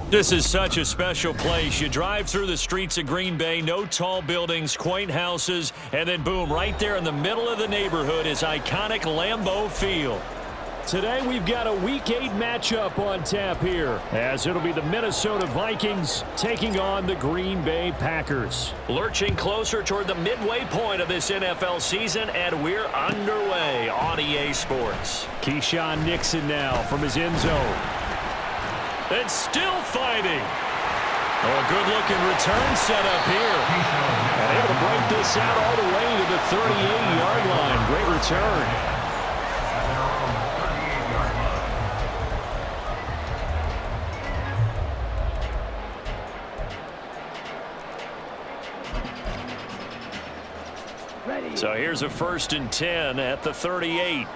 This is such a special place. You drive through the streets of Green Bay, no tall buildings, quaint houses, and then boom, right there in the middle of the neighborhood is iconic Lambeau Field. Today we've got a Week 8 matchup on tap here, as it'll be the Minnesota Vikings taking on the Green Bay Packers. Lurching closer toward the midway point of this NFL season, and we're underway on EA Sports. Keyshawn Nixon now from his end zone. And still fighting. Oh, a good-looking return set up here. And able to break this out all the way to the 38-yard line. Great return. So here's a 1st and 10 at the 38.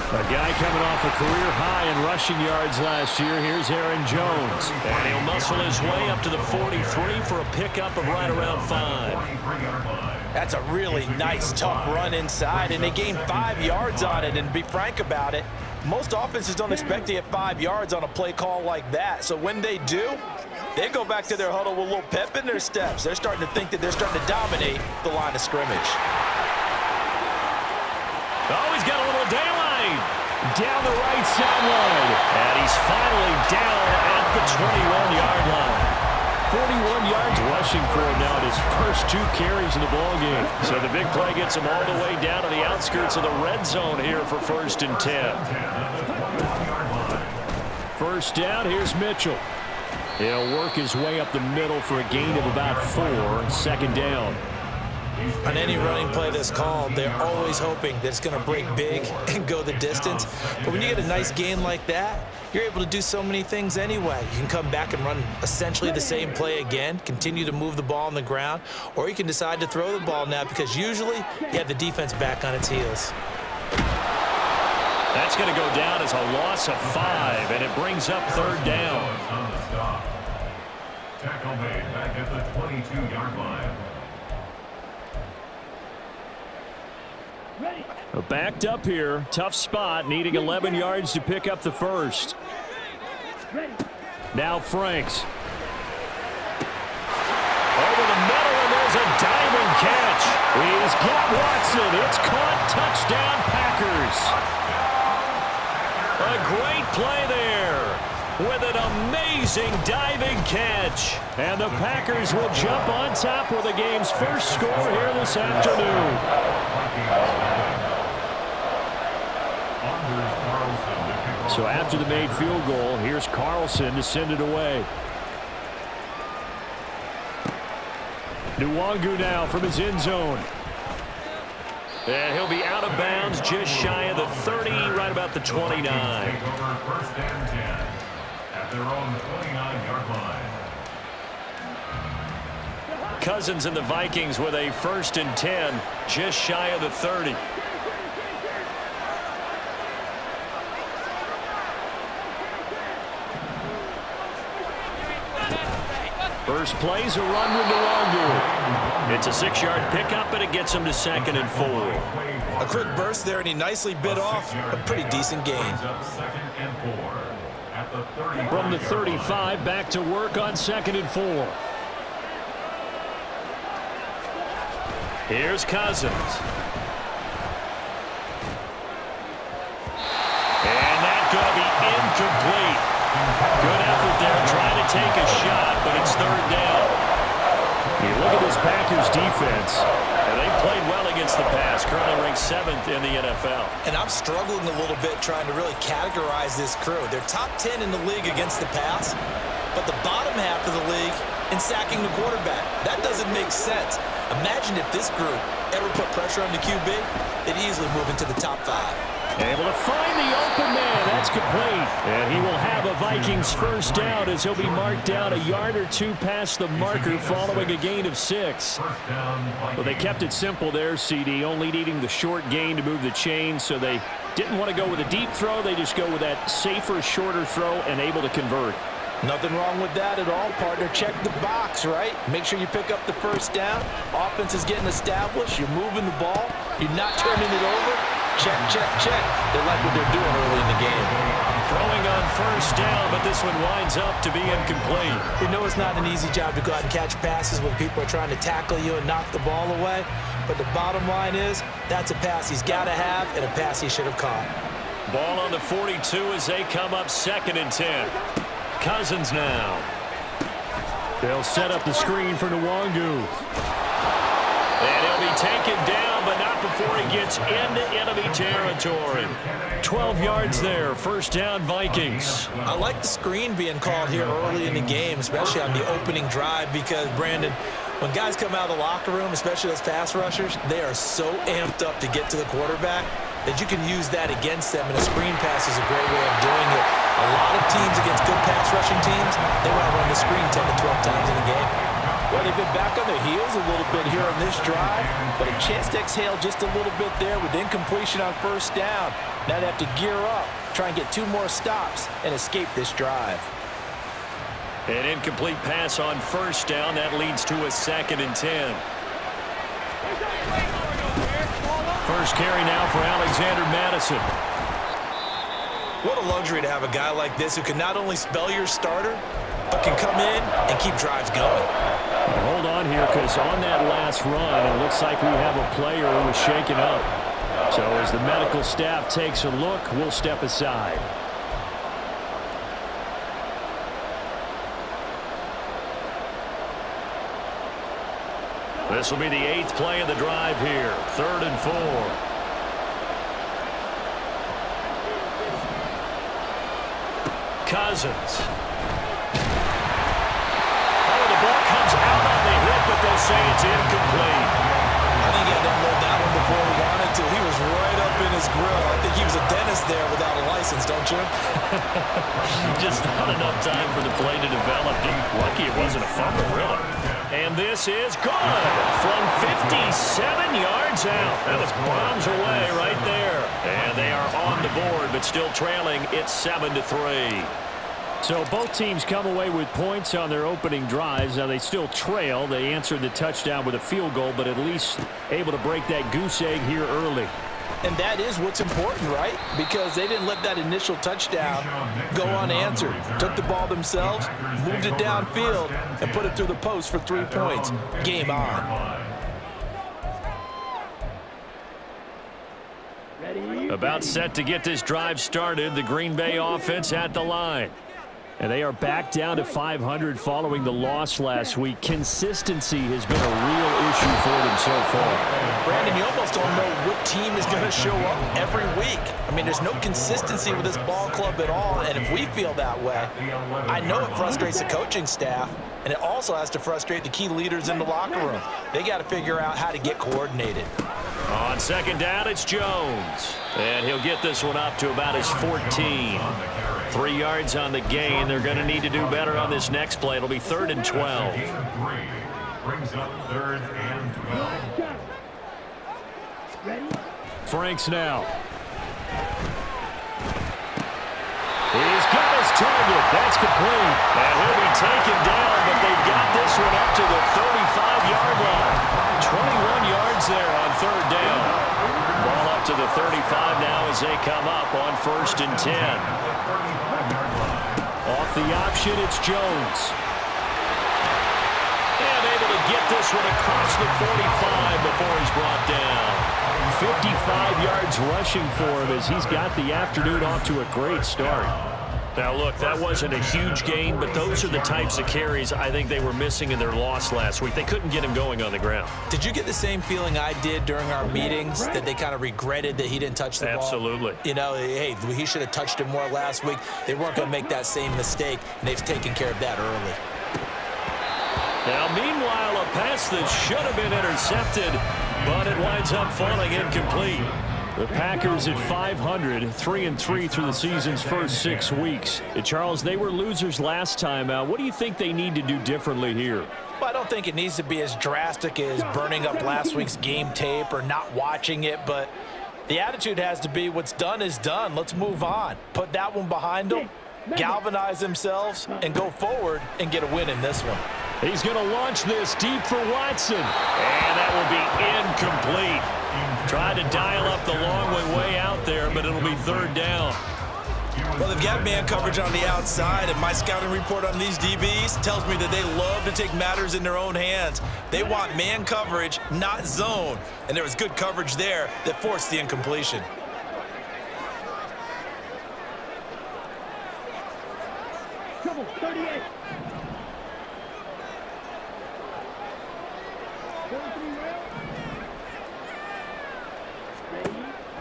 A guy coming off a career high in rushing yards last year. Here's Aaron Jones. And he'll muscle his way up to the 43 for a pickup of right around 5. That's a really nice, tough run inside, and they gained 5 yards on it. And to be frank about it, most offenses don't expect to get 5 yards on a play call like that. So when they do, they go back to their huddle with a little pep in their steps. They're starting to think that they're starting to dominate the line of scrimmage. Oh, he's got a little daylight. Down the right sideline. And he's finally down at the 21-yard line. 41 yards rushing for him now at his first 2 carries in the ballgame. So the big play gets him all the way down to the outskirts of the red zone here for 1st and 10. First down, here's Mitchell. He'll work his way up the middle for a gain of about 4. 2nd down. On any running play that's called, they're always hoping that it's going to break big and go the distance. But when you get a nice gain like that, you're able to do so many things anyway. You can come back and run essentially the same play again, continue to move the ball on the ground, or you can decide to throw the ball now because usually you have the defense back on its heels. That's going to go down as a loss of 5, and it brings up 3rd down. Tackle made back at the 22-yard line. Backed up here, tough spot, needing 11 yards to pick up the first. Now Franks. Over the middle, and there's a diving catch. He's got Watson. It's caught. Touchdown, Packers. A great play there with an amazing diving catch. And the Packers will jump on top with the game's first score here this afternoon. So after the made field goal, here's Carlson to send it away. Nwangu now from his end zone. And he'll be out of bounds just shy of the 30, right about the 29. Take over 1st and 10 at their own 29-yard line. Cousins and the Vikings with a 1st and 10, just shy of the 30. First play's a run with Nwangu. It's a 6-yard pickup, and it gets him to 2nd and 4. A quick burst there, and he nicely bit off a pretty decent gain. From the 35, back to work on 2nd and 4. Here's Cousins. And that's going to be incomplete. Good effort there, trying to take a shot, but it's 3rd down. You look at this Packers defense, and they played well against the pass, currently ranked 7th in the NFL. And I'm struggling a little bit trying to really categorize this crew. They're top 10 in the league against the pass, but the bottom half of the league in sacking the quarterback. That doesn't make sense. Imagine if this group ever put pressure on the QB, they'd easily move into the top 5. Able to find the open man. That's complete. And he will have a Vikings first down as he'll be marked down a yard or 2 past the marker following a gain of 6. Well, they kept it simple there, CD, only needing the short gain to move the chain, so they didn't want to go with a deep throw. They just go with that safer, shorter throw and able to convert. Nothing wrong with that at all, partner. Check the box, right? Make sure you pick up the first down. Offense is getting established. You're moving the ball. You're not turning it over. check, check, check. They like what they're doing early in the game. Throwing on first down, but this one winds up to be incomplete. You know it's not an easy job to go out and catch passes when people are trying to tackle you and knock the ball away. But the bottom line is, that's a pass he's got to have and a pass he should have caught. Ball on the 42 as they come up 2nd and 10. Cousins now. They'll set up the screen for Nwangu. And he'll be taken down, but not before he gets into enemy territory. 12 yards there, first down Vikings. I like the screen being called here early in the game, especially on the opening drive, because, Brandon, when guys come out of the locker room, especially those pass rushers, they are so amped up to get to the quarterback that you can use that against them, and a screen pass is a great way of doing it. A lot of teams against good pass rushing teams, they want to run the screen 10 to 12 times in a game. Well, they've been back on their heels a little bit here on this drive, but a chance to exhale just a little bit there with incompletion on first down. Now they have to gear up, try and get 2 more stops, and escape this drive. An incomplete pass on first down. That leads to a 2nd and 10. First carry now for Alexander Madison. What a luxury to have a guy like this who can not only spell your starter, but can come in and keep drives going. Hold on here, because on that last run, it looks like we have a player who was shaken up. So as the medical staff takes a look, we'll step aside. This will be the 8th play of the drive here. 3rd and 4. Cousins. Oh, the ball comes out on the hit, but they'll say it's incomplete. I think he had to unload that one before he wanted to. He was right up in his grill. I think he was a dentist there without a license, don't you? Just not enough time for the play to develop. Lucky it wasn't a fumble, really. And this is good from 57 yards out. That was bombs away right there. And they are on the board, but still trailing. It's 7-3. So both teams come away with points on their opening drives. Now they still trail. They answered the touchdown with a field goal, but at least able to break that goose egg here early. And that is what's important, right? Because they didn't let that initial touchdown go unanswered. Took the ball themselves, moved it downfield, and put it through the post for 3 points. Game on. About set to get this drive started. The Green Bay offense at the line. And they are back down to 500 following the loss last week. Consistency has been a real issue for them so far. Brandon, you almost don't know what team is going to show up every week. I mean, there's no consistency with this ball club at all, and if we feel that way, I know it frustrates the coaching staff, and it also has to frustrate the key leaders in the locker room. They got to figure out how to get coordinated. On 2nd down, it's Jones. And he'll get this one up to about his 14. 3 yards on the gain. They're going to need to do better on this next play. It'll be 3rd and 12. Brings up 3rd and 12. Franks now. He's got his target. That's complete. And he'll be taken down, but they've got this one up to the 35-yard line. 21 yards there on 3rd down. Ball up to the 35 now as they come up on 1st and 10. Off the option, it's Jones. And able to get this one across the 45 before he's brought down. 55 yards rushing for him as he's got the afternoon off to a great start. Now, look, that wasn't a huge gain, but those are the types of carries I think they were missing in their loss last week. They couldn't get him going on the ground. Did you get the same feeling I did during our meetings, that they kind of regretted that he didn't touch the ball? Absolutely. You know, hey, he should have touched it more last week. They weren't going to make that same mistake, and they've taken care of that early. Now, meanwhile, a pass that should have been intercepted, but it winds up falling incomplete. The Packers at 500, 3-3 through the season's first 6 weeks. Charles, they were losers last time out. What do you think they need to do differently here? Well, I don't think it needs to be as drastic as burning up last week's game tape or not watching it, but the attitude has to be what's done is done. Let's move on. Put that one behind them, galvanize themselves, and go forward and get a win in this one. He's going to launch this deep for Watson. And that will be incomplete. Tried to dial up the long way out there, but it'll be third down. Well, they've got man coverage on the outside, and my scouting report on these DBs tells me that they love to take matters in their own hands. They want man coverage, not zone. And there was good coverage there that forced the incompletion. Trouble, 38.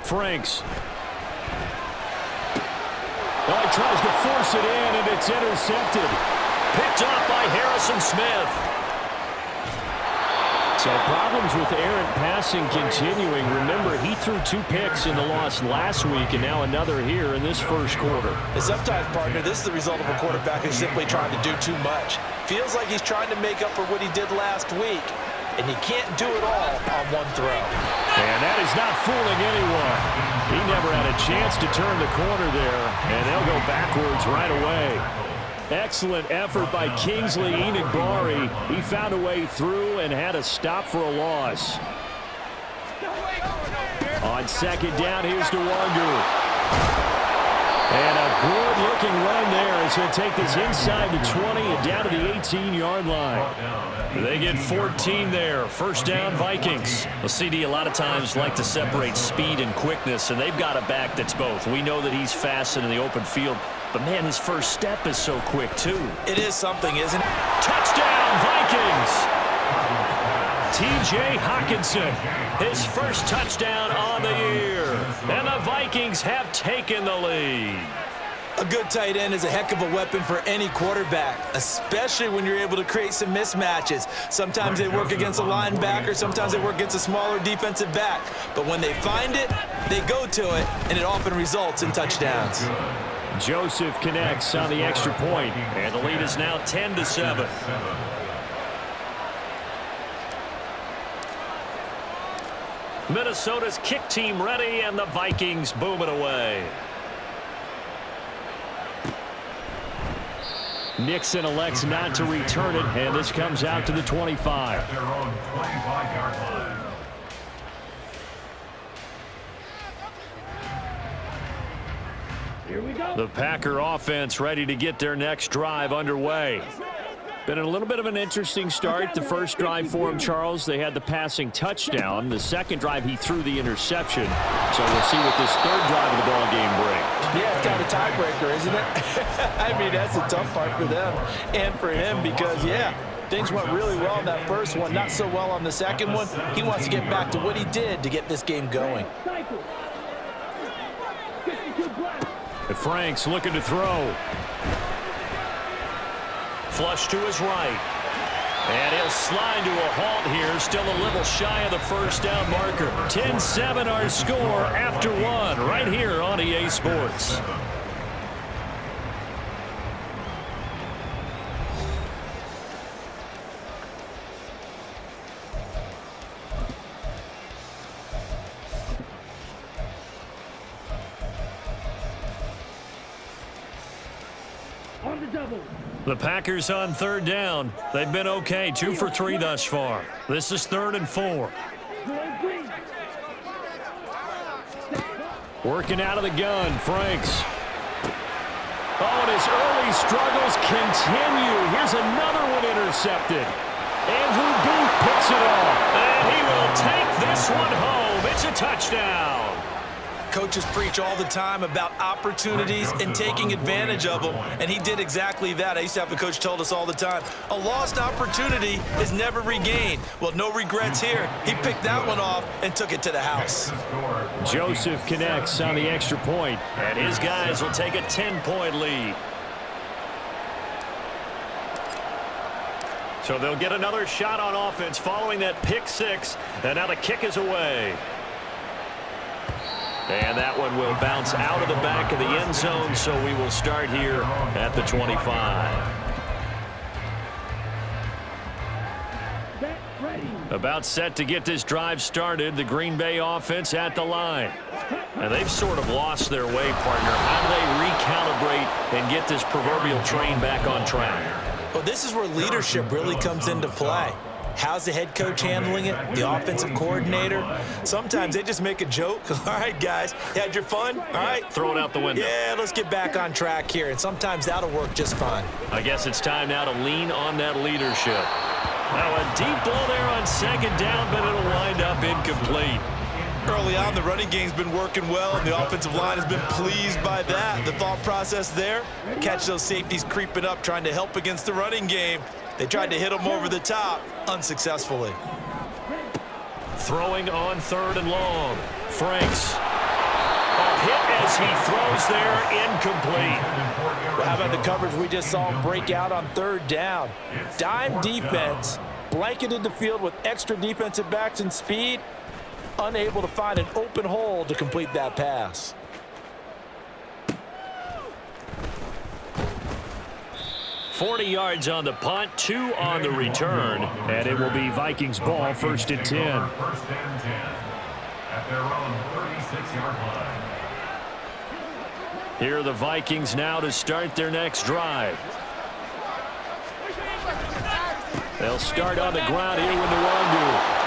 Franks. Well, he tries to force it in, and it's intercepted. Picked off by Harrison Smith. So problems with errant passing continuing. Remember, he threw 2 picks in the loss last week, and now another here in this first quarter. And sometimes, partner, this is the result of a quarterback who's simply trying to do too much. Feels like he's trying to make up for what he did last week, and you can't do it all on one throw. And that is not fooling anyone. He never had a chance to turn the corner there, and they'll go backwards right away. Excellent effort by Kingsley Enagbari. He found a way through and had a stop for a loss. On second down, here's DeWander. And a good-looking run there as he'll take this inside the 20 and down to the 18-yard line. They get 14 there. First down, Vikings. Well, CD a lot of times like to separate speed and quickness, and they've got a back that's both. We know that he's fast in the open field, but, man, his first step is so quick, too. It is something, isn't it? Touchdown, Vikings! T.J. Hockenson, his first touchdown on the year. And the Vikings have taken the lead. A good tight end is a heck of a weapon for any quarterback, especially when you're able to create some mismatches. Sometimes they work against a linebacker, sometimes they work against a smaller defensive back. But when they find it, they go to it, and it often results in touchdowns. Joseph connects on the extra point, and the lead is now 10-7. Minnesota's kick team ready, and the Vikings boom it away. Nixon elects not to return it, and this comes out to the 25. At their own 25-yard line. Here we go. The Packer offense ready to get their next drive underway. Been a little bit of an interesting start. The first drive for him, Charles, they had the passing touchdown. The second drive, he threw the interception. So we'll see what this third drive of the ball game brings. Yeah, it's kind of a tiebreaker, isn't it? I mean, that's the tough part for them and for him because, yeah, things went really well in that first one, not so well on the second one. He wants to get back to what he did to get this game going. And Franks looking to throw. Flush to his right. And he'll slide to a halt here. Still a little shy of the first down marker. 10-7 our score after one right here on EA Sports. On the double. The Packers on third down. They've been okay, 2 for 3 thus far. This is 3rd and 4. Working out of the gun, Franks. Oh, and his early struggles continue. Here's another one intercepted. Andrew Booth picks it off. And he will take this one home. It's a touchdown. Coaches preach all the time about opportunities and taking advantage of them, and he did exactly that. I used to have a coach told us all the time, a lost opportunity is never regained. Well, no regrets here. He picked that one off and took it to the house. Joseph connects on the extra point, and his guys will take a 10-point lead. So they'll get another shot on offense following that pick six, and now the kick is away. And that one will bounce out of the back of the end zone, so we will start here at the 25. About set to get this drive started, the Green Bay offense at the line. And they've sort of lost their way, partner. How do they recalibrate and get this proverbial train back on track? Well, this is where leadership really comes into play. How's the head coach handling it? The offensive coordinator? Sometimes they just make a joke. All right, guys, you had your fun? All right. Throw it out the window. Yeah, let's get back on track here, and sometimes that'll work just fine. I guess it's time now to lean on that leadership. Now a deep ball there on second down, but it'll wind up incomplete. Early on, the running game's been working well, and the offensive line has been pleased by that. The thought process there, catch those safeties creeping up, trying to help against the running game. They tried to hit them over the top, unsuccessfully. Throwing on third and long. Franks. A hit as he throws there, incomplete. How about the coverage we just saw him break out on third down? Dime defense, blanketed the field with extra defensive backs and speed, unable to find an open hole to complete that pass. .40 yards on the punt, 2 on the return, and it will be Vikings ball, 1st and 10. First and 10 at their own 36-yard line. Here are the Vikings now to start their next drive. They'll start on the ground here with Nwangu.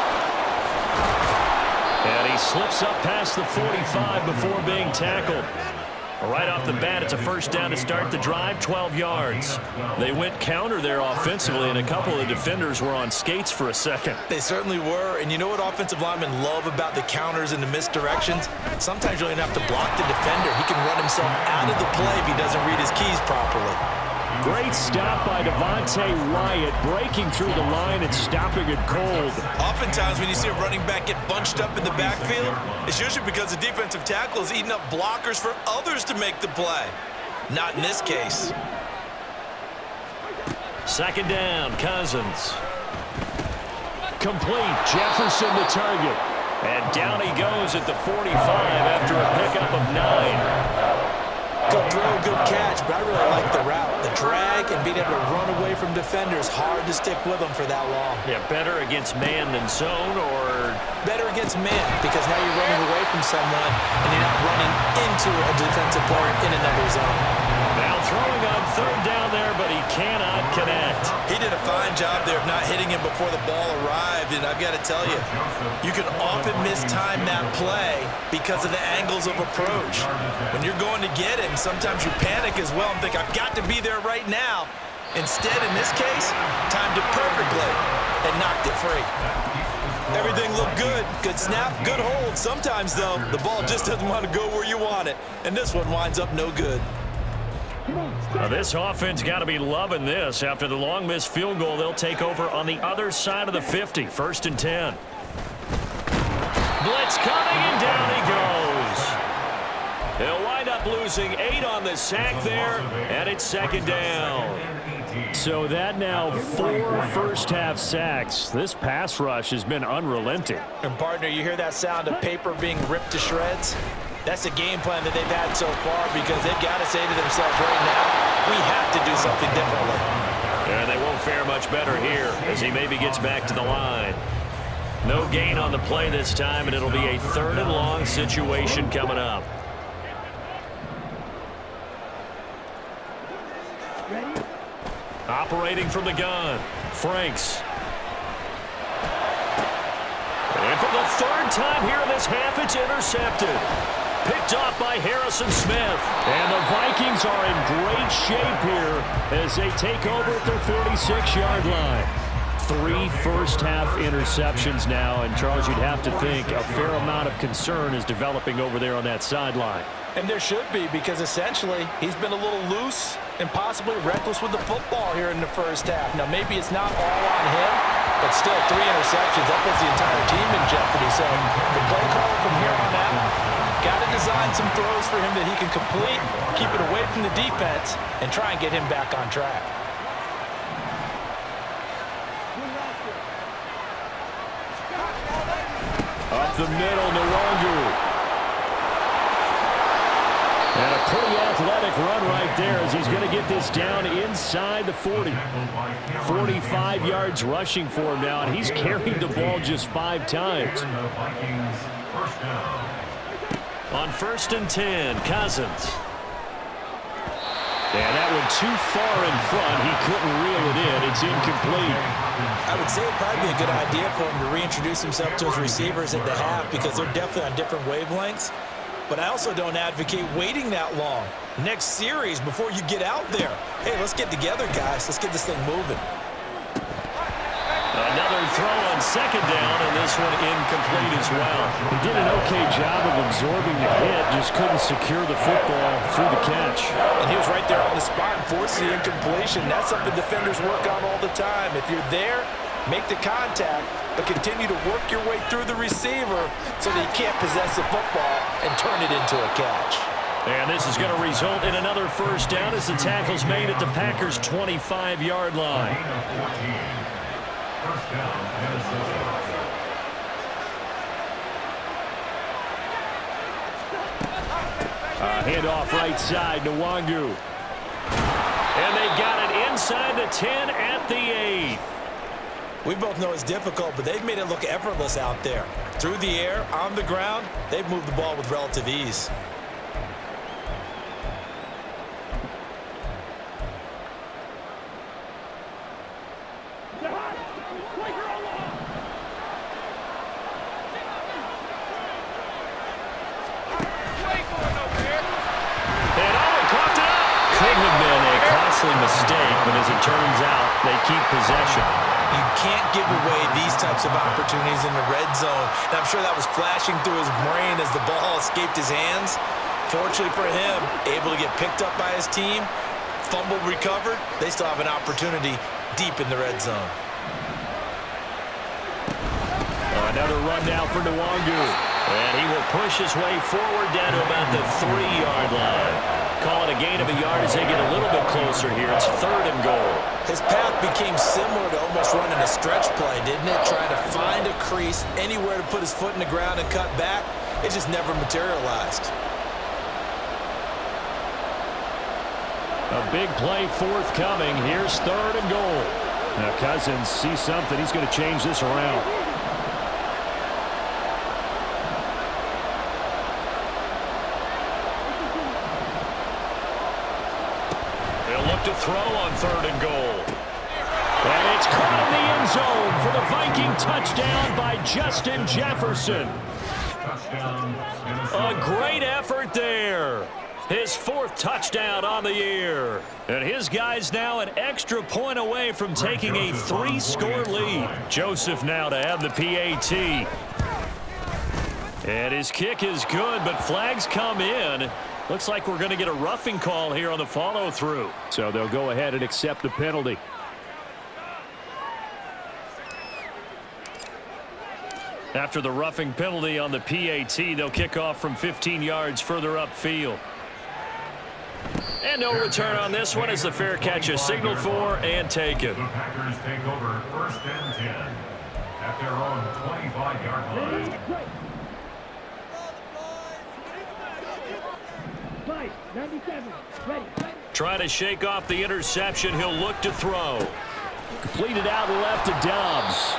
And he slips up past the 45 before being tackled. Right off the bat, it's a first down to start the drive, 12 yards. They went counter there offensively, and a couple of defenders were on skates for a second. They certainly were, and you know what offensive linemen love about the counters and the misdirections? Sometimes you don't even have to block the defender. He can run himself out of the play if he doesn't read his keys properly. Great stop by Devontae Wyatt, breaking through the line and stopping it cold. Oftentimes when you see a running back get bunched up in the backfield, it's usually because the defensive tackle is eating up blockers for others to make the play. Not in this case. Second down, Cousins. Complete, Jefferson the target. And down he goes at the 45 after a pickup of 9. Good throw, good catch, but I really like the route. The drag and being able to run away from defenders, hard to stick with them for that long. Yeah, better against man than zone, or? Better against man, because now you're running away from someone and you're not running into a defensive player in another zone. Now throwing on third down there, but he cannot connect. He did a fine job there of not hitting him before the ball arrived, and I've got to tell you, you can often mistime that play because of the angles of approach. When you're going to get him, sometimes you panic as well and think, I've got to be there right now. Instead, in this case, timed it perfectly and knocked it free. Everything looked good. Good snap, good hold. Sometimes, though, the ball just doesn't want to go where you want it, and this one winds up no good. Now this offense got to be loving this. After the long missed field goal, they'll take over on the other side of the 50. 1st and 10. Blitz coming, and down he goes. They'll wind up losing 8 on the sack there, and it's second down. So that now 4 first-half sacks. This pass rush has been unrelenting. And partner, you hear that sound of paper being ripped to shreds? That's a game plan that they've had so far, because they've got to say to themselves right now, we have to do something differently. And they won't fare much better here as he maybe gets back to the line. No gain on the play this time, and it'll be a 3rd and long situation coming up. Operating from the gun, Franks. And for the 3rd time here in this half, it's intercepted. Picked off by Harrison Smith. And the Vikings are in great shape here as they take over at their 46-yard line. 3 first-half interceptions now, and Charles, you'd have to think a fair amount of concern is developing over there on that sideline. And there should be, because essentially he's been a little loose and possibly reckless with the football here in the first half. Now, maybe it's not all on him, but still 3 interceptions. That puts the entire team in jeopardy. So the play caller from here on out, got to design some throws for him that he can complete, keep it away from the defense, and try and get him back on track. Up the middle, Nwangu. And a pretty athletic run right there as he's going to get this down inside the 40. 45 yards rushing for him now, and he's carried the ball just 5 times. On 1st and 10, Cousins. And that one too far in front. He couldn't reel it in. It's incomplete. I would say it'd probably be a good idea for him to reintroduce himself to his receivers at the half because they're definitely on different wavelengths. But I also don't advocate waiting that long. Next series, before you get out there, hey, let's get together, guys. Let's get this thing moving. Another throw on second down, and this one incomplete as well. He did an okay job of absorbing the hit, just couldn't secure the football through the catch. And he was right there on the spot and forced the incompletion. That's something defenders work on all the time. If you're there, make the contact, but continue to work your way through the receiver so that you can't possess the football and turn it into a catch. And this is going to result in another first down as the tackle's made at the Packers' 25-yard line. First down, Minnesota. Handoff right side to Wangu. And they've got it inside the 10 at the 8. We both know it's difficult, but they've made it look effortless out there. Through the air, on the ground, they've moved the ball with relative ease. Mistake, but as it turns out, they keep possession. You can't give away these types of opportunities in the red zone. And I'm sure that was flashing through his brain as the ball escaped his hands. Fortunately for him, able to get picked up by his team, fumble recovered. They still have an opportunity deep in the red zone. Another run now for Nwangu. And he will push his way forward down to about the 3-yard line. Call it a gain of a yard as they get a little bit closer here. It's 3rd and goal. His path became similar to almost running a stretch play, didn't it? Trying to find a crease, anywhere to put his foot in the ground and cut back. It just never materialized. A big play forthcoming. Here's 3rd and goal. Now Cousins sees something. He's going to change this around. To throw on 3rd and goal. And it's caught in the end zone for the Viking touchdown by Justin Jefferson. Touchdown, A great effort there. His 4th touchdown on the year. And his guys now an extra point away from taking a 3-score lead. Joseph now to have the PAT. And his kick is good, but flags come in. Looks like we're going to get a roughing call here on the follow-through. So they'll go ahead and accept the penalty. After the roughing penalty on the PAT, they'll kick off from 15 yards further upfield. And no return on this one as the fair catch is signaled for and taken. The Packers take over 1st and 10 at their own 25-yard line. 97, ready. Trying to shake off the interception. He'll look to throw. Completed out left to Dobbs.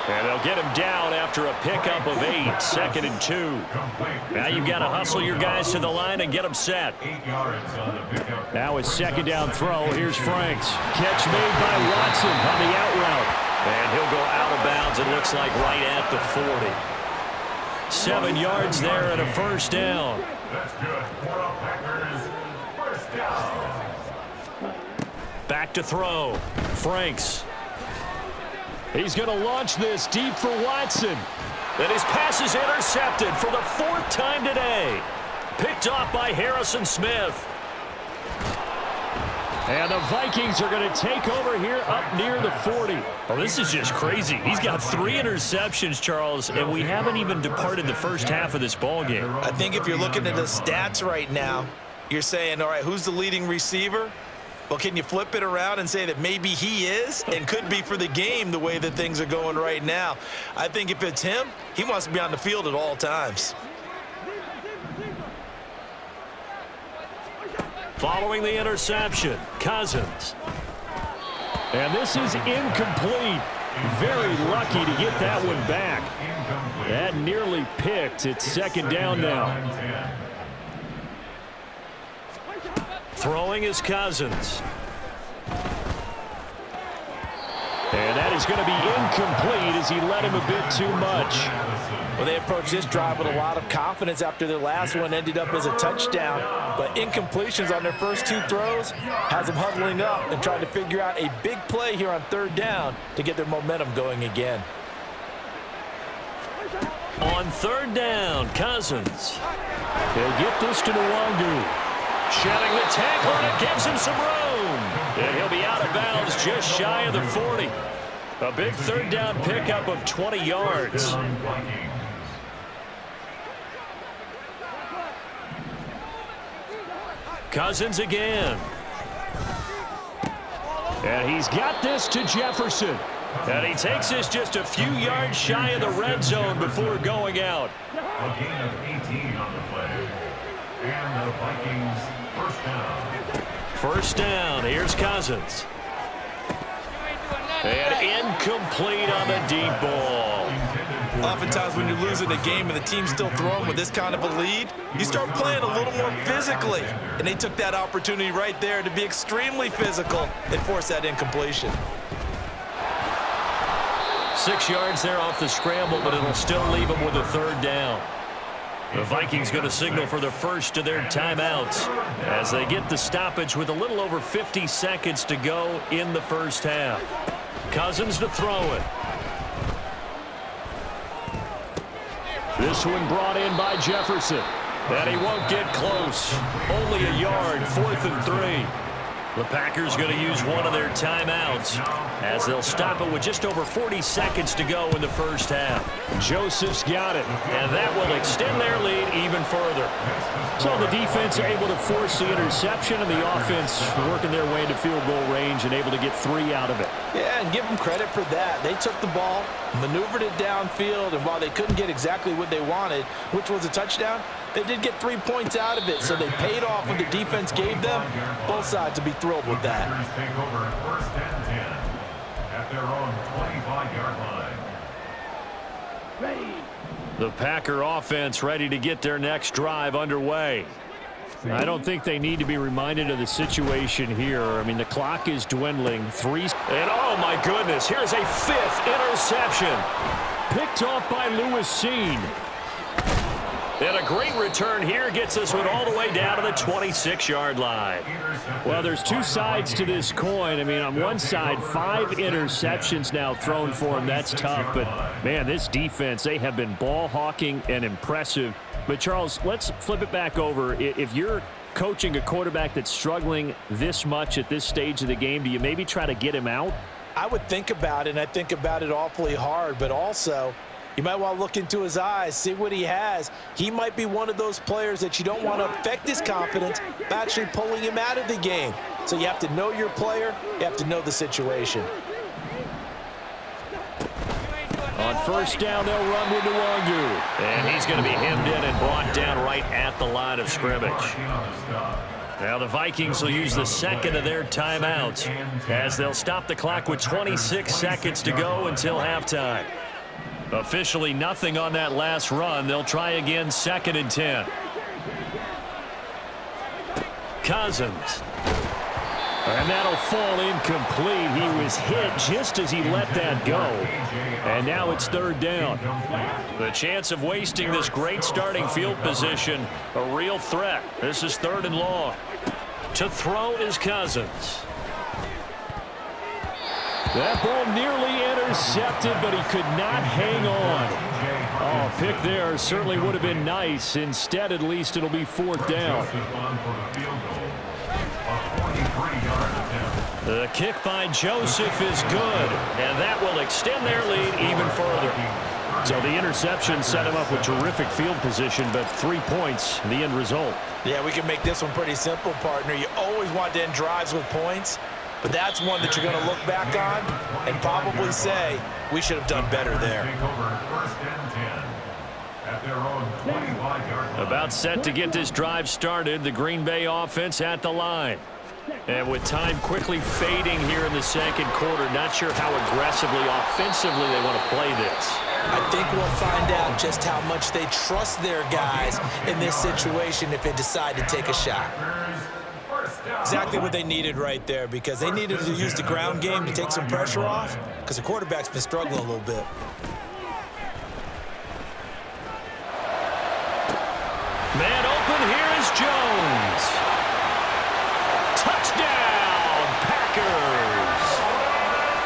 And they'll get him down after a pickup of 8. 2nd and 2. Now you've got to hustle your guys to the line and get them set. 8 yards on the pickup. Now his 2nd down throw. Here's Franks. Catch made by Watson on the out route. And he'll go out of bounds, it looks like, right at the 40. 7 yards there and a first down. That's good for the Packers. First down. Back to throw. Franks. He's going to launch this deep for Watson. And his pass is intercepted for the 4th time today. Picked off by Harrison Smith. And the Vikings are going to take over here up near the 40. Oh, this is just crazy. He's got 3 interceptions, Charles, and we haven't even departed the first half of this ball game. I think if you're looking at the stats right now, you're saying, all right, who's the leading receiver? Well, can you flip it around and say that maybe he is and could be for the game the way that things are going right now? I think if it's him, he wants to be on the field at all times. Following the interception, Cousins. And this is incomplete. Very lucky to get that one back. That nearly picked. It's 2nd down now. Throwing is Cousins. And that is going to be incomplete as he led him a bit too much. Well, they approached this drive with a lot of confidence after their last one ended up as a touchdown. But incompletions on their first two throws has them huddling up and trying to figure out a big play here on third down to get their momentum going again. On third down, Cousins. He'll get this to Nwangu. Shedding the tackle, and it gives him some room. And he'll be out of bounds just shy of the 40. A big third down pickup of 20 yards. Cousins again. And he's got this to Jefferson. And he takes this just a few yards shy of the red zone before going out. A gain of 18 on the play. And the Vikings first down. First down. Here's Cousins. And incomplete on the deep ball. Oftentimes when you're losing a game and the team's still throwing with this kind of a lead, you start playing a little more physically. And they took that opportunity right there to be extremely physical and force that incompletion. 6 yards there off the scramble, but it'll still leave them with a third down. The Vikings going to signal for the first of their timeouts as they get the stoppage with a little over 50 seconds to go in the first half. Cousins to throw it. This one brought in by Jefferson. And he won't get close. Only a yard, 4th and 3. The Packers going to use one of their timeouts as they'll stop it with just over 40 seconds to go in the first half. Joseph's got it, and that will extend their lead even further. So the defense able to force the interception, and the offense working their way into field goal range and able to get 3 out of it. Yeah, and give them credit for that. They took the ball, maneuvered it downfield, and while they couldn't get exactly what they wanted, which was a touchdown, they did get 3 points out of it, so they paid off what the defense gave them. Both sides will be thrilled with that. Take over first and 10 at their own 25-yard line. Ready. The Packer offense ready to get their next drive underway. I don't think they need to be reminded of the situation here. I mean, the clock is dwindling. And oh my goodness, here's a 5th interception. Picked off by Lewis Seen. And a great return here gets this one all the way down to the 26-yard line. Well, there's two sides to this coin. I mean, on one side, 5 interceptions now thrown for him. That's tough. But, man, this defense, they have been ball hawking and impressive. But, Charles, let's flip it back over. If you're coaching a quarterback that's struggling this much at this stage of the game, do you maybe try to get him out? I would think about it, and I think about it awfully hard, but also you might want to look into his eyes, see what he has. He might be one of those players that you don't want to affect his confidence by actually pulling him out of the game. So you have to know your player. You have to know the situation. On first down, they'll run with Nwangu. And he's going to be hemmed in and brought down right at the line of scrimmage. Now the Vikings will use the second of their timeouts as they'll stop the clock with 26 seconds to go until halftime. Officially nothing on that last run. They'll try again, 2nd and 10. Cousins. And that'll fall incomplete. He was hit just as he let that go. And now it's 3rd down. The chance of wasting this great starting field position, a real threat. This is 3rd and long. To throw is Cousins. That ball nearly intercepted, but he could not hang on. Oh, pick there certainly would have been nice. Instead, at least it'll be 4th down. The kick by Joseph is good, and that will extend their lead even further. So the interception set him up with terrific field position, but 3 points, the end result. Yeah, we can make this one pretty simple, partner. You always want to end drives with points, but that's one that you're going to look back on and probably say, we should have done better there. About set to get this drive started, the Green Bay offense at the line. And with time quickly fading here in the second quarter, not sure how aggressively, offensively they want to play this. I think we'll find out just how much they trust their guys in this situation if they decide to take a shot. Exactly what they needed right there, because they needed to use the ground game to take some pressure off, because the quarterback's been struggling a little bit. Man open, here is Jones. Touchdown, Packers.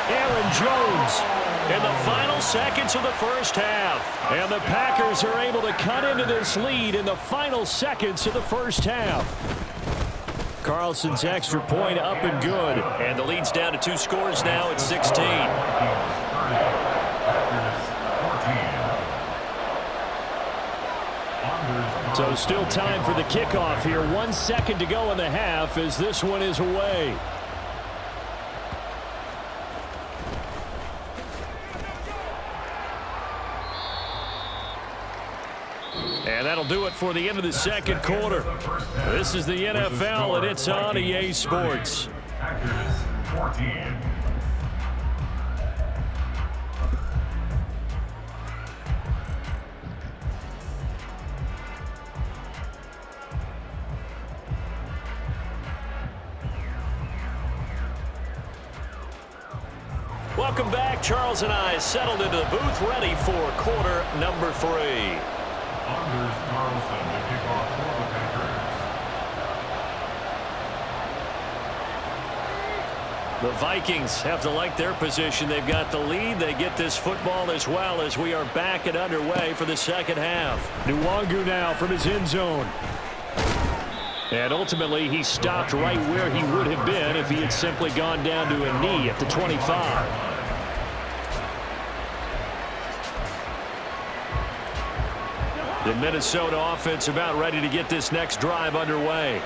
Aaron Jones in the final seconds of the first half. And the Packers are able to cut into this lead in the final seconds of the first half. Carlson's extra point up and good. And the lead's down to 2 scores now at 16. So still time for the kickoff here. 1 second to go in the half as this one is away. And that'll do it for the end of the second quarter. This is the NFL, and it's on EA Sports. Packers 14. Welcome back. Charles and I settled into the booth, ready for quarter number 3. Anders Carlson to kick off for the Packers. The Vikings have to like their position. They've got the lead. They get this football as well as we are back and underway for the second half. Nwangu now from his end zone. And ultimately, he stopped right where he would have been if he had simply gone down to a knee at the 25. The Minnesota offense about ready to get this next drive underway.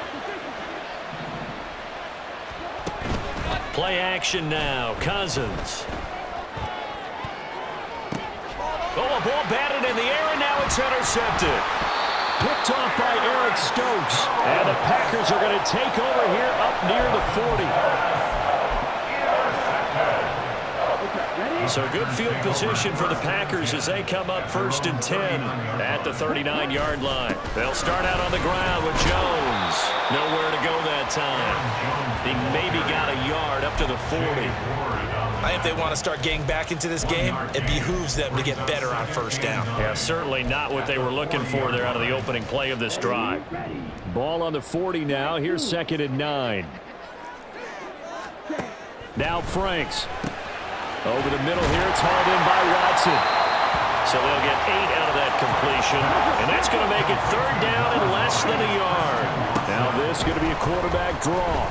Play action now. Cousins. Oh, a ball batted in the air, and now it's intercepted. Picked off by Eric Stokes. And the Packers are going to take over here up near the 40. So good field position for the Packers as they come up 1st and 10 at the 39-yard line. They'll start out on the ground with Jones. Nowhere to go that time. He maybe got a yard up to the 40. I think if they want to start getting back into this game, it behooves them to get better on first down. Yeah, certainly not what they were looking for there out of the opening play of this drive. Ball on the 40 now. Here's 2nd and 9. Now Franks. Over the middle here, it's hauled in by Watson. So they'll get 8 out of that completion, and that's going to make it 3rd down and less than a yard. Now this is going to be a quarterback draw.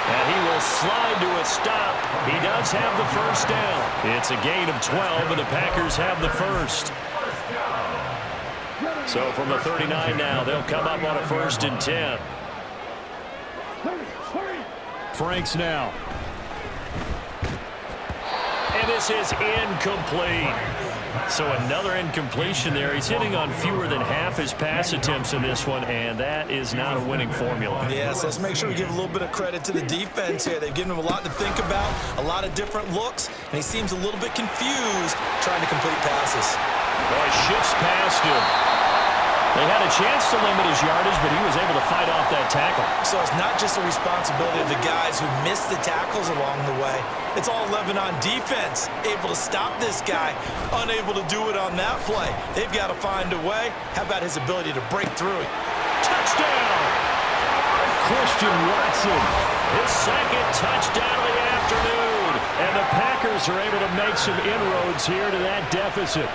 And he will slide to a stop. He does have the first down. It's a gain of 12, and the Packers have the first. So from the 39 now, they'll come up on a 1st and 10. Franks now. And this is incomplete. So another incompletion there. He's hitting on fewer than half his pass attempts in this one, and that is not a winning formula. Yes, let's make sure we give a little bit of credit to the defense here. They've given him a lot to think about, a lot of different looks, and he seems a little bit confused trying to complete passes. Boy, shifts past him. They had a chance to limit his yardage, but he was able to fight off that tackle. So it's not just the responsibility of the guys who missed the tackles along the way. It's all 11 on defense, able to stop this guy, unable to do it on that play. They've got to find a way. How about his ability to break through it? Touchdown! Christian Watson. His 2nd touchdown of the afternoon. And the Packers are able to make some inroads here to that deficit.